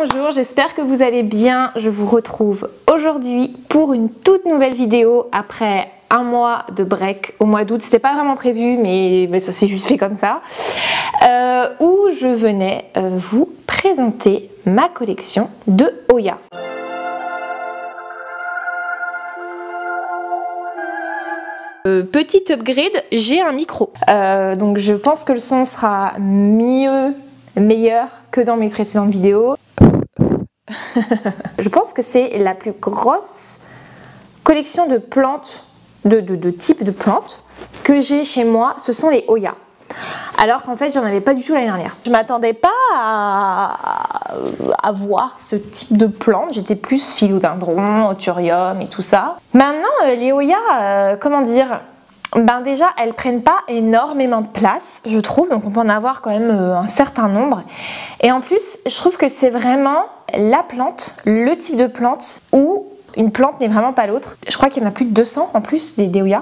Bonjour, j'espère que vous allez bien. Je vous retrouve aujourd'hui pour une toute nouvelle vidéo après un mois de break au mois d'août. C'était pas vraiment prévu, mais ça s'est juste fait comme ça. Où je venais vous présenter ma collection de Oya. Petit upgrade, j'ai un micro. Donc je pense que le son sera meilleur que dans mes précédentes vidéos. Je pense que c'est la plus grosse collection de plantes, de types de plantes que j'ai chez moi. Ce sont les Oya. Alors qu'en fait, j'en avais pas du tout l'année dernière. Je m'attendais pas à voir ce type de plantes. J'étais plus philodendron, anthurium et tout ça. Maintenant, les Oya, comment dire, ben déjà, elles prennent pas énormément de place, je trouve. Donc, on peut en avoir quand même un certain nombre. Et en plus, je trouve que c'est vraiment la plante, le type de plante où une plante n'est vraiment pas l'autre. Je crois qu'il y en a plus de 200 en plus des Oya.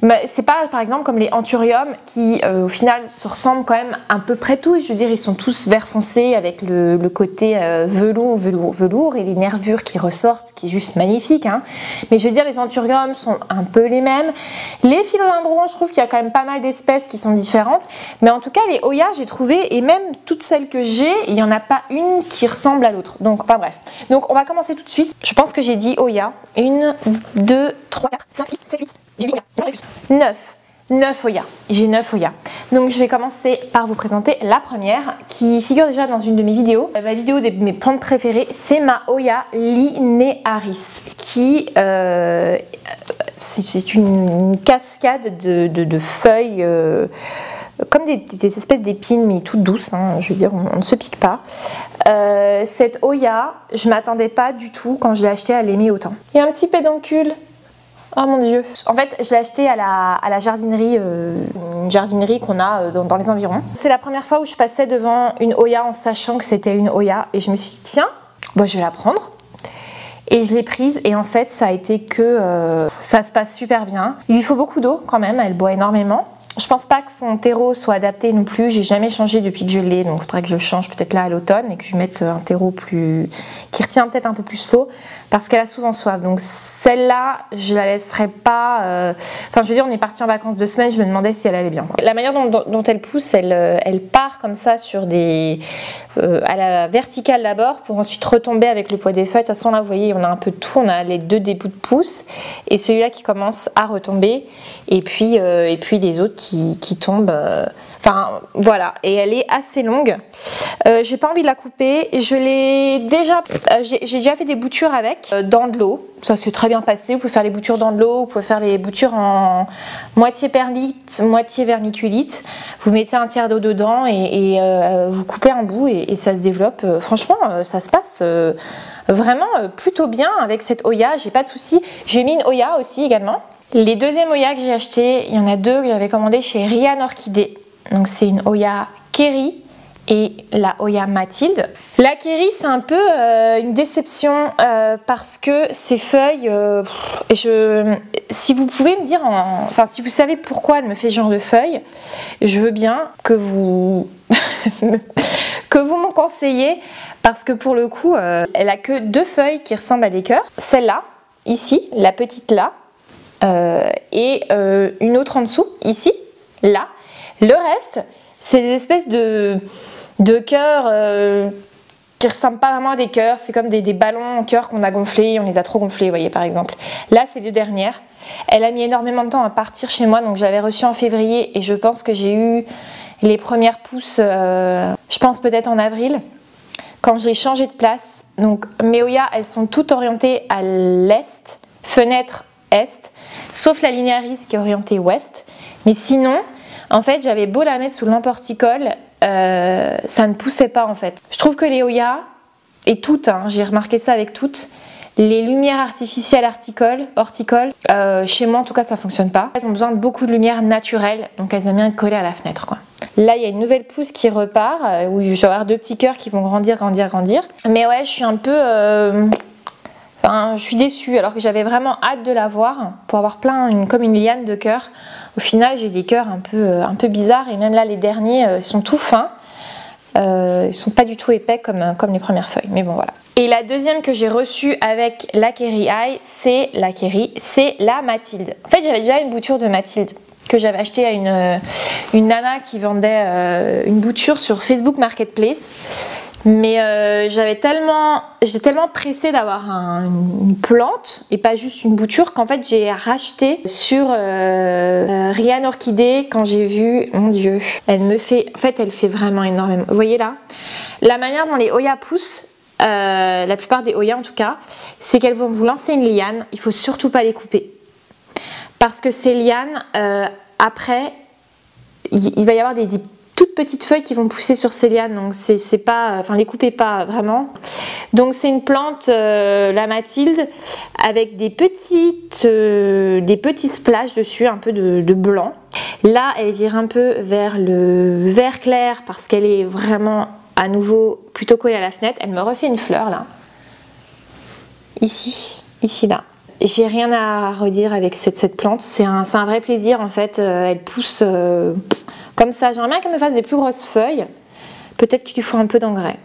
Mais c'est pas par exemple comme les anthurium qui au final se ressemblent quand même à peu près tous. Je veux dire, ils sont tous vert foncé avec le côté velours et les nervures qui ressortent, qui est juste magnifique, hein. Mais je veux dire, les anthurium sont un peu les mêmes. Les philodendrons, je trouve qu'il y a quand même pas mal d'espèces qui sont différentes. Mais en tout cas, les Oya, j'ai trouvé, et même toutes celles que j'ai, il n'y en a pas une qui ressemble à l'autre. Donc, enfin bref. Donc, on va commencer tout de suite. Je pense que j'ai dit Oya. 1, 2, 3, 4, 5, 6, 7, 8. J'ai mis Oya. 9 Oya. J'ai 9 Oya. Donc je vais commencer par vous présenter la première qui figure déjà dans une de mes vidéos. Ma vidéo de mes plantes préférées, c'est ma Oya Linearis qui c'est une cascade de feuilles comme des espèces d'épines mais toutes douces, hein, je veux dire, on ne se pique pas. Cette Oya, je m'attendais pas du tout quand je l'ai achetée à l'aimer autant. Il y a un petit pédoncule. Oh mon dieu. En fait, je l'ai acheté à la jardinerie, une jardinerie qu'on a dans les environs. C'est la première fois où je passais devant une Oya en sachant que c'était une Oya et je me suis dit tiens, bah, je vais la prendre. Et je l'ai prise et en fait ça a été que ça se passe super bien. Il lui faut beaucoup d'eau quand même, elle boit énormément. Je pense pas que son terreau soit adapté non plus, j'ai jamais changé depuis que je l'ai, donc il faudrait que je change peut-être là à l'automne et que je mette un terreau qui retient peut-être un peu plus l'eau parce qu'elle a souvent soif. Donc celle-là, je la laisserai pas. Enfin, je veux dire, on est parti en vacances 2 semaines, je me demandais si elle allait bien. La manière dont elle pousse, elle part comme ça sur à la verticale d'abord pour ensuite retomber avec le poids des feuilles. De toute façon, là, vous voyez, on a un peu de tout. On a les 2 débuts de pouce et celui-là qui commence à retomber et puis les autres qui tombent. Enfin voilà, et elle est assez longue. J'ai pas envie de la couper. J'ai déjà fait des boutures avec dans de l'eau. Ça s'est très bien passé. Vous pouvez faire les boutures dans de l'eau, vous pouvez faire les boutures en moitié perlite, moitié vermiculite. Vous mettez un tiers d'eau dedans et vous coupez un bout et ça se développe. Franchement, ça se passe vraiment plutôt bien avec cette Oya. J'ai pas de soucis. J'ai mis une Oya aussi également. Les deuxièmes Oya que j'ai acheté, il y en a 2 que j'avais commandé chez Rian Orchidée. Donc c'est une Oya Kerry et la Oya Mathilde. La Kerry, c'est un peu une déception parce que ces feuilles, si vous pouvez me dire, enfin si vous savez pourquoi elle me fait ce genre de feuilles, je veux bien que vous me conseillez parce que pour le coup, elle a que 2 feuilles qui ressemblent à des cœurs. Celle-là, ici, la petite là. Et une autre en dessous, ici, là. Le reste, c'est des espèces de cœurs qui ressemblent pas vraiment à des cœurs. C'est comme des ballons en cœur qu'on a gonflés, on les a trop gonflés, vous voyez, par exemple. Là, c'est les 2 dernières. Elle a mis énormément de temps à partir chez moi, donc j'avais reçu en février et je pense que j'ai eu les premières pousses, je pense peut-être en avril, quand j'ai changé de place. Donc mes Oya, elles sont toutes orientées à l'est, fenêtre est, sauf la Linearis qui est orientée ouest. Mais sinon, en fait, j'avais beau la mettre sous lampe horticole, ça ne poussait pas en fait. Je trouve que les Oya, et toutes, hein, j'ai remarqué ça avec toutes, les lumières artificielles horticoles, chez moi en tout cas ça fonctionne pas. Elles ont besoin de beaucoup de lumière naturelle, donc elles aiment bien être collées à la fenêtre, quoi. Là il y a une nouvelle pousse qui repart, où je vais avoir 2 petits cœurs qui vont grandir. Mais ouais, je suis un peu... Enfin, je suis déçue alors que j'avais vraiment hâte de la voir pour avoir comme une liane de cœurs. Au final, j'ai des cœurs un peu bizarres et même là, les derniers sont tout fins. Ils sont pas du tout épais comme les premières feuilles, mais bon voilà. Et la deuxième que j'ai reçue avec la Kerry Eye, c'est la Mathilde. En fait, j'avais déjà une bouture de Mathilde que j'avais achetée à une nana qui vendait une bouture sur Facebook Marketplace. Mais j'étais tellement pressée d'avoir une plante et pas juste une bouture qu'en fait j'ai racheté sur Rian Orchidée quand j'ai vu, mon dieu, elle fait vraiment énormément. Vous voyez là, la manière dont les Hoya poussent, la plupart des Hoya en tout cas, c'est qu'elles vont vous lancer une liane, il faut surtout pas les couper. Parce que ces lianes, après, il va y avoir des toutes petites feuilles qui vont pousser sur ces lianes, donc c'est pas, enfin les coupez pas vraiment. Donc c'est une plante, la Mathilde, avec des petits splashes dessus, un peu de blanc. Là elle vire un peu vers le vert clair parce qu'elle est vraiment à nouveau plutôt collée à la fenêtre. Elle me refait une fleur là, ici là. J'ai rien à redire avec cette plante, c'est un vrai plaisir en fait, elle pousse comme ça. J'aimerais bien qu'elle me fasse des plus grosses feuilles, peut-être qu'il lui faut un peu d'engrais,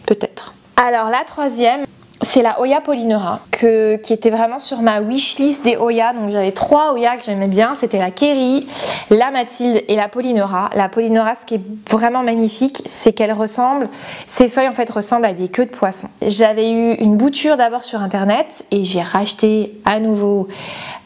peut-être. Alors la troisième, c'est la Hoya Polynera, qui était vraiment sur ma wishlist des Hoya, donc j'avais 3 Hoya que j'aimais bien, c'était la Kerry, la Mathilde et la Polynera. La Polynera, ce qui est vraiment magnifique, c'est qu'elle ressemble, ses feuilles en fait ressemblent à des queues de poisson. J'avais eu une bouture d'abord sur internet et j'ai racheté à nouveau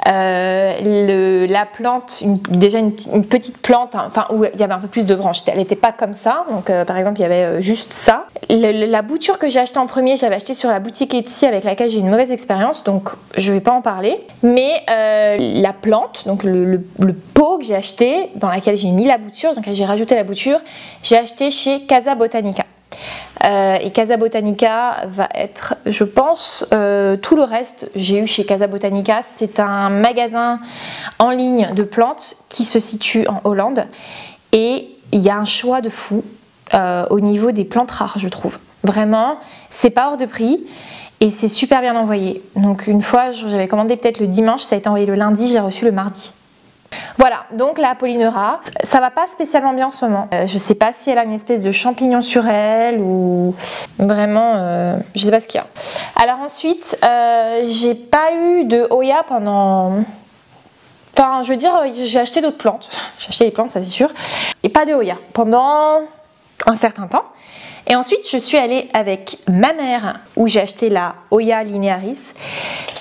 la plante, déjà une petite plante, enfin où il y avait un peu plus de branches, elle n'était pas comme ça, donc par exemple il y avait juste ça. La bouture que j'ai achetée en premier, j'avais acheté sur la boutique Etsy avec laquelle j'ai eu une mauvaise expérience, donc je vais pas en parler, mais la plante, donc le pot que j'ai acheté, dans laquelle j'ai mis la bouture, donc j'ai rajouté la bouture, j'ai acheté chez Casa Botanica. Et Casa Botanica va être, je pense, tout le reste j'ai eu chez Casa Botanica. C'est un magasin en ligne de plantes qui se situe en Hollande et il y a un choix de fou au niveau des plantes rares, je trouve. Vraiment, c'est pas hors de prix et c'est super bien envoyé. Donc une fois j'avais commandé peut-être le dimanche, ça a été envoyé le lundi, j'ai reçu le mardi. Voilà, donc la Polynera, ça va pas spécialement bien en ce moment. Je sais pas si elle a une espèce de champignon sur elle ou vraiment, je sais pas ce qu'il y a. Alors ensuite, j'ai pas eu de Hoya pendant... Enfin, je veux dire, j'ai acheté d'autres plantes. J'ai acheté des plantes, ça c'est sûr. Et pas de Hoya pendant un certain temps. Et ensuite, je suis allée avec ma mère où j'ai acheté la Hoya linearis.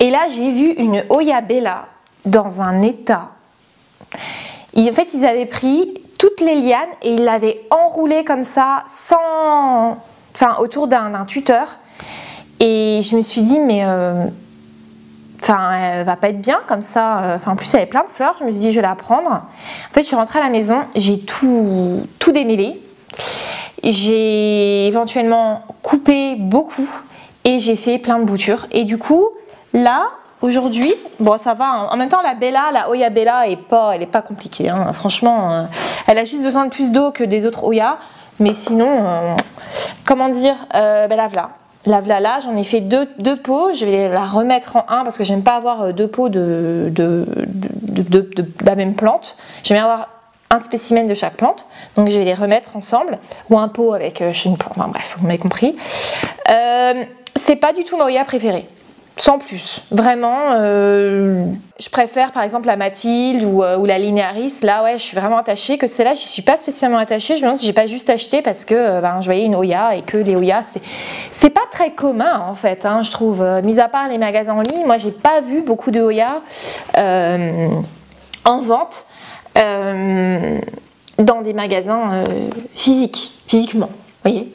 Et là, j'ai vu une Hoya Bella dans un état... En fait, ils avaient pris toutes les lianes et ils l'avaient enroulée comme ça, autour d'un tuteur. Et je me suis dit, mais elle va pas être bien comme ça. En plus, elle avait plein de fleurs. Je me suis dit, je vais la prendre. En fait, je suis rentrée à la maison, j'ai tout démêlé. J'ai éventuellement coupé beaucoup et j'ai fait plein de boutures. Et du coup, là... Aujourd'hui, bon ça va, hein. En même temps la Hoya Bella elle est pas compliquée, hein. Franchement, elle a juste besoin de plus d'eau que des autres Hoya, mais sinon, comment dire, la voilà là, j'en ai fait deux pots, je vais la remettre en un parce que j'aime pas avoir deux pots de la même plante, j'aime bien avoir un spécimen de chaque plante, donc je vais les remettre ensemble, ou un pot avec chez une plante, enfin bref, vous m'avez compris. C'est pas du tout ma Hoya préférée. Sans plus, vraiment, je préfère par exemple la Mathilde ou la Linearis. Là, ouais, je suis vraiment attachée. Que celle-là, j'y suis pas spécialement attachée. Je me demande si j'ai pas juste acheté parce que je voyais une Hoya et que les Hoya, c'est pas très commun en fait, hein, je trouve. Mis à part les magasins en ligne, moi j'ai pas vu beaucoup de Hoya en vente dans des magasins physiquement. Vous voyez,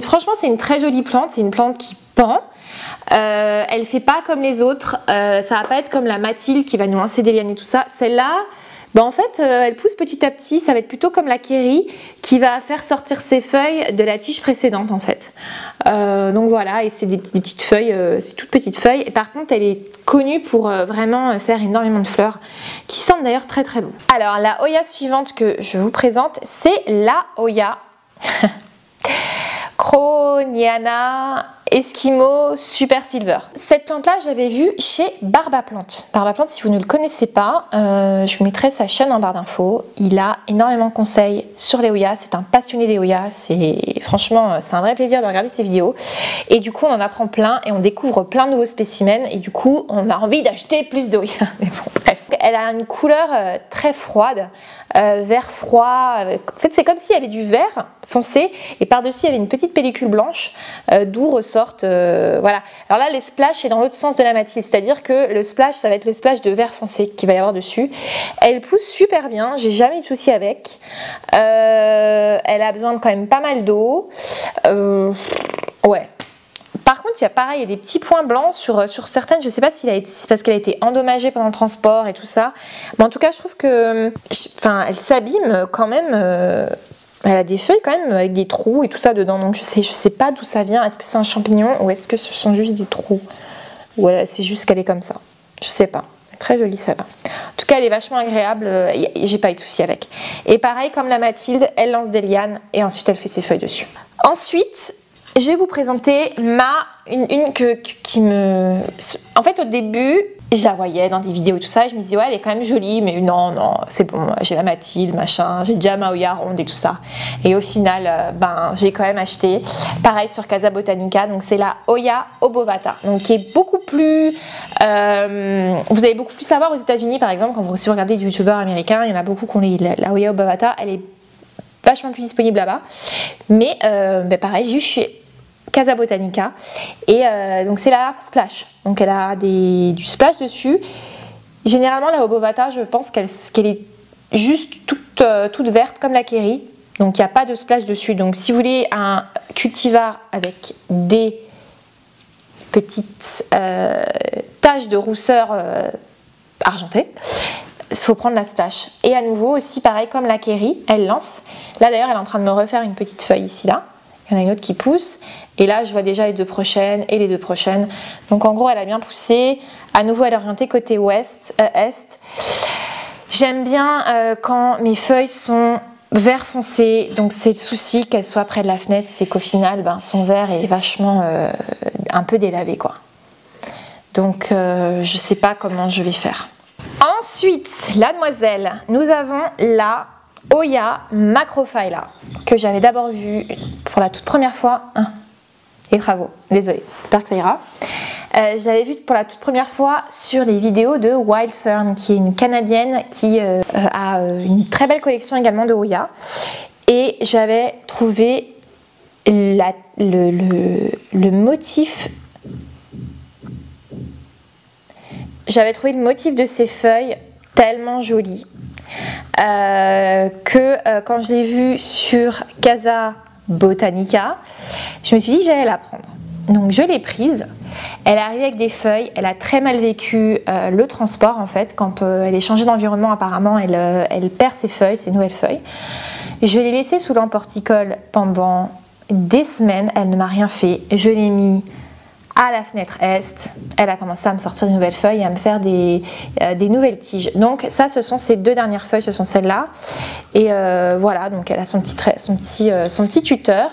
franchement, c'est une très jolie plante. C'est une plante qui pend. Elle fait pas comme les autres, ça va pas être comme la Mathilde qui va nous lancer des lianes et tout ça. Celle-là, en fait, elle pousse petit à petit, ça va être plutôt comme la Kerry qui va faire sortir ses feuilles de la tige précédente en fait. Donc voilà, et c'est des petites feuilles, c'est toutes petites feuilles. Et par contre, elle est connue pour vraiment faire énormément de fleurs qui sentent d'ailleurs très très bon. Alors la Hoya suivante que je vous présente, c'est la Hoya Croniana Eskimo Super Silver. Cette plante là j'avais vue chez Barbaplante. Barbaplante, si vous ne le connaissez pas, je vous mettrai sa chaîne en barre d'infos. Il a énormément de conseils sur les Oyas, c'est un passionné des Oyas, franchement c'est un vrai plaisir de regarder ses vidéos et du coup on en apprend plein et on découvre plein de nouveaux spécimens et du coup on a envie d'acheter plus de Oyas. Mais bon, bref. Elle a une couleur très froide, vert froid, en fait c'est comme s'il y avait du vert foncé et par-dessus il y avait une petite pellicule blanche d'où ressortent, voilà. Alors là les splashes est dans l'autre sens de la Mathilde, c'est-à-dire que le splash ça va être le splash de vert foncé qu'il va y avoir dessus. Elle pousse super bien, j'ai jamais eu de souci avec, elle a besoin de quand même pas mal d'eau, ouais. Par contre, il y a pareil, il y a des petits points blancs sur certaines. Je ne sais pas si c'est parce qu'elle a été endommagée pendant le transport et tout ça. Mais en tout cas, je trouve que, elle s'abîme quand même. Elle a des feuilles quand même avec des trous et tout ça dedans. Donc je sais pas d'où ça vient. Est-ce que c'est un champignon ou est-ce que ce sont juste des trous? Ou c'est juste qu'elle est comme ça. Je sais pas. Très jolie celle-là. En tout cas, elle est vachement agréable. J'ai pas eu de souci avec. Et pareil, comme la Mathilde, elle lance des lianes et ensuite elle fait ses feuilles dessus. Ensuite, je vais vous présenter une qui me... En fait, au début, je la voyais dans des vidéos et tout ça, et je me disais, ouais, elle est quand même jolie, mais non, c'est bon, j'ai la Mathilde, machin, j'ai déjà ma Oya ronde et tout ça. Et au final, j'ai quand même acheté. Pareil sur Casa Botanica, donc c'est la Oya obovata, donc qui est beaucoup plus... vous allez beaucoup plus savoir aux États-Unis, par exemple, si vous regardez des youtubeurs américains, il y en a beaucoup qui ont la Oya obovata, elle est vachement plus disponible là-bas. Mais pareil, j'ai eu chez Casa Botanica et donc c'est la splash, donc elle a du splash dessus. Généralement la obovata, je pense qu'elle est juste toute verte comme la Kerry, donc il n'y a pas de splash dessus. Donc si vous voulez un cultivar avec des petites taches de rousseur argentée, il faut prendre la splash. Et à nouveau aussi pareil comme la Kerry, elle lance. Là d'ailleurs elle est en train de me refaire une petite feuille ici là. Il y en a une autre qui pousse. Et là je vois déjà les deux prochaines et les deux prochaines. Donc en gros elle a bien poussé. À nouveau elle est orientée côté est. J'aime bien quand mes feuilles sont vert foncé. Donc c'est le souci qu'elles soient près de la fenêtre. C'est qu'au final son vert est vachement un peu délavé quoi. Donc je sais pas comment je vais faire. Ensuite, la demoiselle, nous avons la Oya Macrophylla que j'avais d'abord vue pour la toute première fois. Les travaux, désolée, j'espère que ça ira. Je l'avais vue pour la toute première fois sur les vidéos de Wild Fern, qui est une Canadienne qui a une très belle collection également de Oya. Et j'avais trouvé le motif. J'avais trouvé le motif de ces feuilles tellement joli que quand je l'ai vue sur Casa Botanica, je me suis dit que j'allais la prendre. Donc je l'ai prise. Elle est arrivée avec des feuilles. Elle a très mal vécu le transport en fait. Quand elle est changée d'environnement, apparemment, elle perd ses feuilles, ses nouvelles feuilles. Je l'ai laissée sous lampe horticole pendant des semaines. Elle ne m'a rien fait. Je l'ai mis à la fenêtre est, elle a commencé à me sortir de nouvelles feuilles et à me faire des nouvelles tiges. Donc ça, ce sont ces deux dernières feuilles, ce sont celles-là. Et voilà, donc elle a son petit tuteur.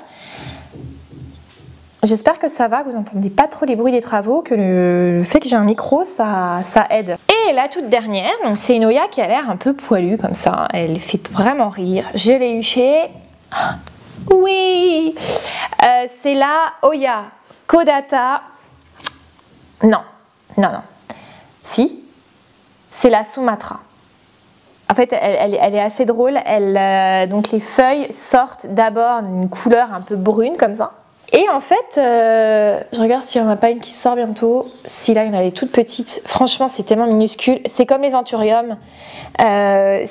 J'espère que ça va, que vous n'entendez pas trop les bruits des travaux, que le fait que j'ai un micro, ça aide. Et la toute dernière, donc c'est une Oya qui a l'air un peu poilue comme ça. Elle fait vraiment rire. Je l'ai eu chez... Oui, c'est la Oya Caudata. Non. Si, c'est la Sumatra. En fait, elle est assez drôle. Donc les feuilles sortent d'abord d'une couleur un peu brune comme ça. Et en fait, je regarde s'il n'y en a pas une qui sort bientôt. Si là, il y en a des toutes petites. Franchement, c'est tellement minuscule. C'est comme les anthuriums. Ça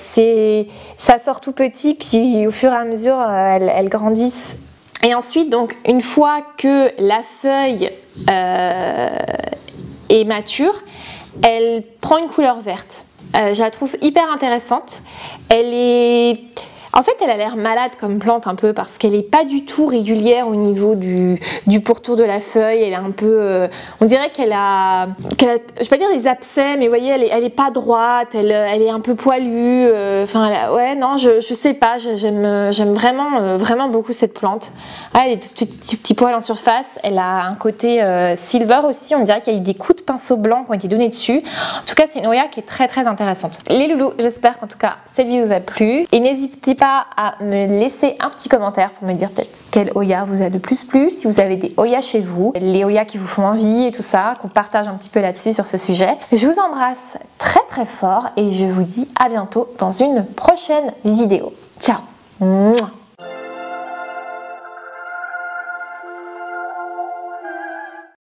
sort tout petit, puis au fur et à mesure, elles grandissent. Et ensuite, donc, une fois que la feuille est mature, elle prend une couleur verte. Je la trouve hyper intéressante. Elle est... En fait, elle a l'air malade comme plante un peu parce qu'elle n'est pas du tout régulière au niveau du pourtour de la feuille. Elle est un peu, on dirait qu'elle a, je vais pas dire des abcès, mais vous voyez, elle est pas droite, elle est un peu poilue. Enfin, ouais, non, je sais pas. J'aime vraiment beaucoup cette plante. Ah, elle a des petits poils en surface. Elle a un côté silver aussi. On dirait qu'il y a eu des coups de pinceau blanc qui ont été donnés dessus. En tout cas, c'est une Hoya qui est très intéressante. Les loulous, j'espère qu'en tout cas cette vidéo vous a plu et n'hésitez pas à me laisser un petit commentaire pour me dire peut-être quelle Hoya vous a le plus plu, si vous avez des Hoya chez vous, les Hoya qui vous font envie et tout ça, qu'on partage un petit peu là-dessus sur ce sujet. Je vous embrasse très fort et je vous dis à bientôt dans une prochaine vidéo. Ciao.